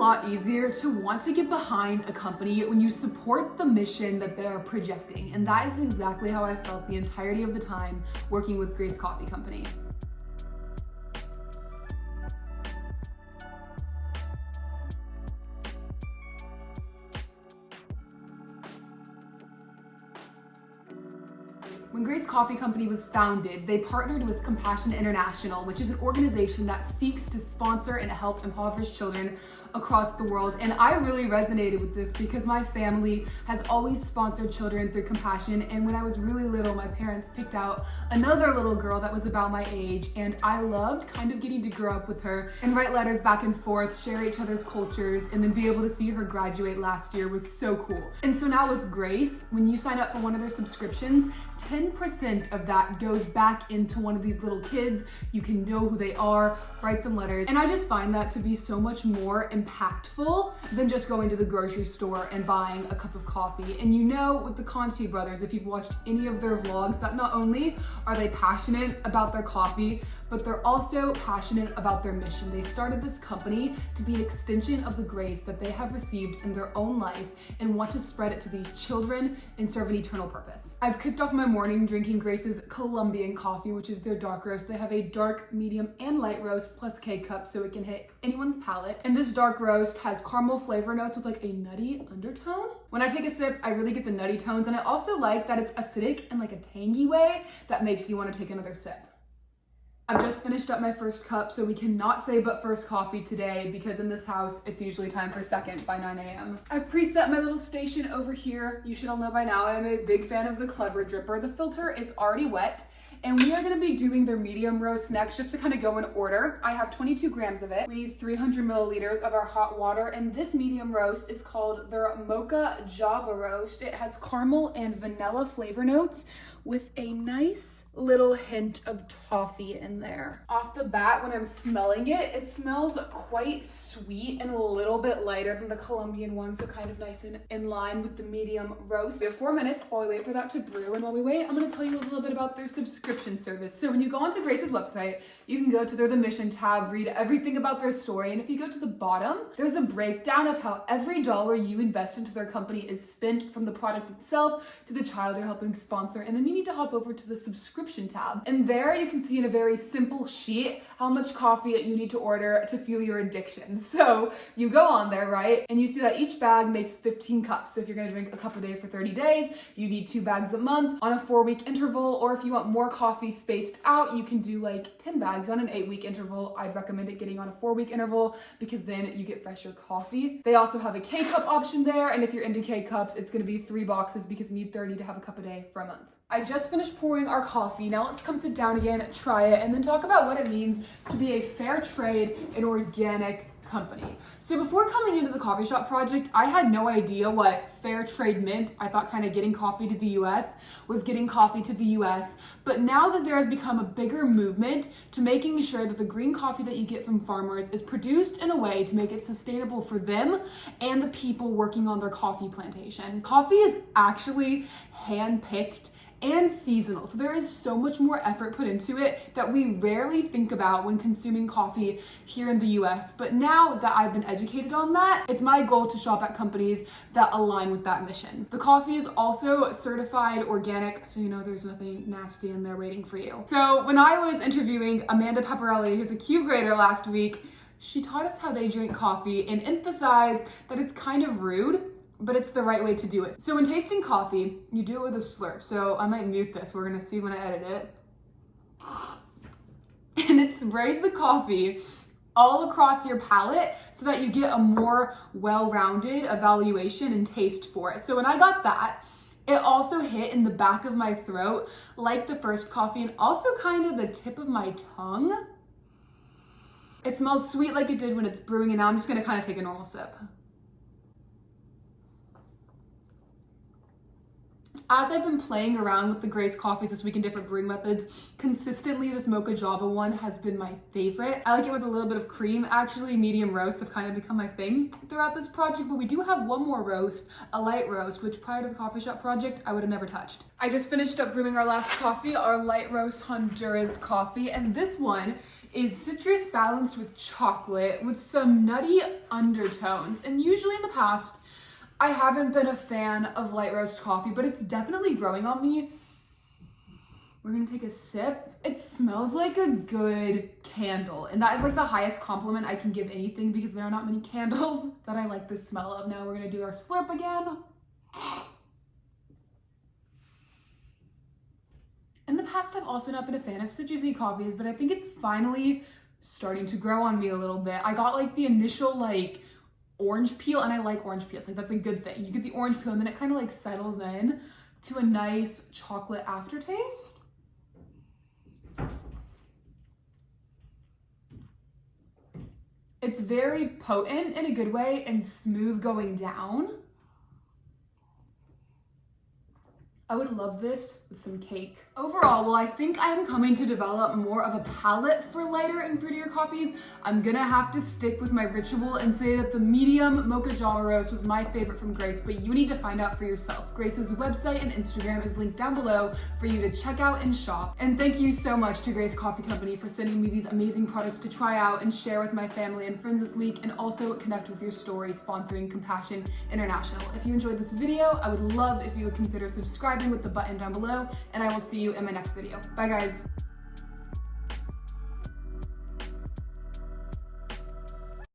lot easier to want to get behind a company when you support the mission that they're projecting. And that is exactly how I felt the entirety of the time working with Grace Coffee Company. When Grace Coffee Company was founded, they partnered with Compassion International, which is an organization that seeks to sponsor and help impoverished children across the world. And I really resonated with this because my family has always sponsored children through Compassion. And when I was really little, my parents picked out another little girl that was about my age. And I loved kind of getting to grow up with her and write letters back and forth, share each other's cultures, and then be able to see her graduate last year was so cool. And so now with Grace, when you sign up for one of their subscriptions, 10% of that goes back into one of these little kids. You can know who they are, write them letters. And I just find that to be so much more impactful than just going to the grocery store and buying a cup of coffee. And you know, with the Conti brothers, if you've watched any of their vlogs, that not only are they passionate about their coffee, but they're also passionate about their mission. They started this company to be an extension of the grace that they have received in their own life and want to spread it to these children and serve an eternal purpose. I've kicked off my morning drinking Grace's Colombian coffee, which is their dark roast. They have a dark, medium, and light roast plus K-cup so it can hit anyone's palate. And this dark roast has caramel flavor notes with like a nutty undertone. When I take a sip, I really get the nutty tones, and I also like that it's acidic in like a tangy way that makes you want to take another sip. I've just finished up my first cup, so we cannot say but first coffee today because in this house, it's usually time for second by 9 a.m. I've preset my little station over here. You should all know by now I'm a big fan of the Clever Dripper. The filter is already wet, and we are gonna be doing their medium roast next just to kind of go in order. I have 22 grams of it. We need 300 milliliters of our hot water, and this medium roast is called their Mocha Java Roast. It has caramel and vanilla flavor notes with a nice little hint of toffee in there. Off the bat, when I'm smelling it, it smells quite sweet and a little bit lighter than the Colombian one, so kind of nice and in line with the medium roast. We have 4 minutes while we wait for that to brew, and while we wait, I'm gonna tell you a little bit about their subscription service. So when you go onto Grace's website, you can go to their The Mission tab, read everything about their story, and if you go to the bottom, there's a breakdown of how every dollar you invest into their company is spent, from the product itself to the child you're helping sponsor, and then you need to hop over to the subscription tab. And there you can see in a very simple sheet how much coffee you need to order to fuel your addiction. So you go on there, right? And you see that each bag makes 15 cups. So if you're gonna drink a cup a day for 30 days, you need 2 bags a month on a 4-week interval. Or if you want more coffee spaced out, you can do like 10 bags on an 8-week interval. I'd recommend it getting on a 4-week interval because then you get fresher coffee. They also have a K-cup option there. And if you're into K-cups, it's gonna be 3 boxes because you need 30 to have a cup a day for a month. I just finished pouring our coffee. Now let's come sit down again, try it, and then talk about what it means to be a fair trade and organic company. So before coming into the coffee shop project, I had no idea what fair trade meant. I thought kind of getting coffee to the US was getting coffee to the US. But now that there has become a bigger movement to making sure that the green coffee that you get from farmers is produced in a way to make it sustainable for them and the people working on their coffee plantation. Coffee is actually hand-picked and seasonal. So there is so much more effort put into it that we rarely think about when consuming coffee here in the US. But now that I've been educated on that, it's my goal to shop at companies that align with that mission. The coffee is also certified organic, so you know there's nothing nasty in there waiting for you. So when I was interviewing Amanda Pepperelli, who's a Q grader last week, she taught us how they drink coffee and emphasized that it's kind of rude, but it's the right way to do it. So when tasting coffee, you do it with a slurp. So I might mute this, we're gonna see when I edit it. And it sprays the coffee all across your palate so that you get a more well-rounded evaluation and taste for it. So when I got that, it also hit in the back of my throat like the first coffee, and also kind of the tip of my tongue. It smells sweet like it did when it's brewing, and now I'm just gonna kind of take a normal sip. As I've been playing around with the Grace coffees this week in different brewing methods, consistently this Mocha Java one has been my favorite. I like it with a little bit of cream. Actually, medium roasts have kind of become my thing throughout this project, but we do have one more roast, a light roast, which prior to the coffee shop project, I would have never touched. I just finished up brewing our last coffee, our light roast Honduras coffee, and this one is citrus balanced with chocolate with some nutty undertones. And usually in the past, I haven't been a fan of light roast coffee, but it's definitely growing on me. We're gonna take a sip. It smells like a good candle, and that is like the highest compliment I can give anything because there are not many candles that I like the smell of. Now we're gonna do our slurp again. In the past, I've also not been a fan of citrusy coffees, but I think it's finally starting to grow on me a little bit. I got like the initial like orange peel, and I like orange peels, like that's a good thing. You get the orange peel and then it kind of like settles in to a nice chocolate aftertaste. It's very potent in a good way and smooth going down. I would love this with some cake. Overall, well, I think I am coming to develop more of a palate for lighter and fruitier coffees. I'm gonna have to stick with my ritual and say that the medium mocha java roast was my favorite from Grace, but you need to find out for yourself. Grace's website and Instagram is linked down below for you to check out and shop. And thank you so much to Grace Coffee Company for sending me these amazing products to try out and share with my family and friends this week, and also connect with your story sponsoring Compassion International. If you enjoyed this video, I would love if you would consider subscribing with the button down below, and I will see you in my next video. Bye guys.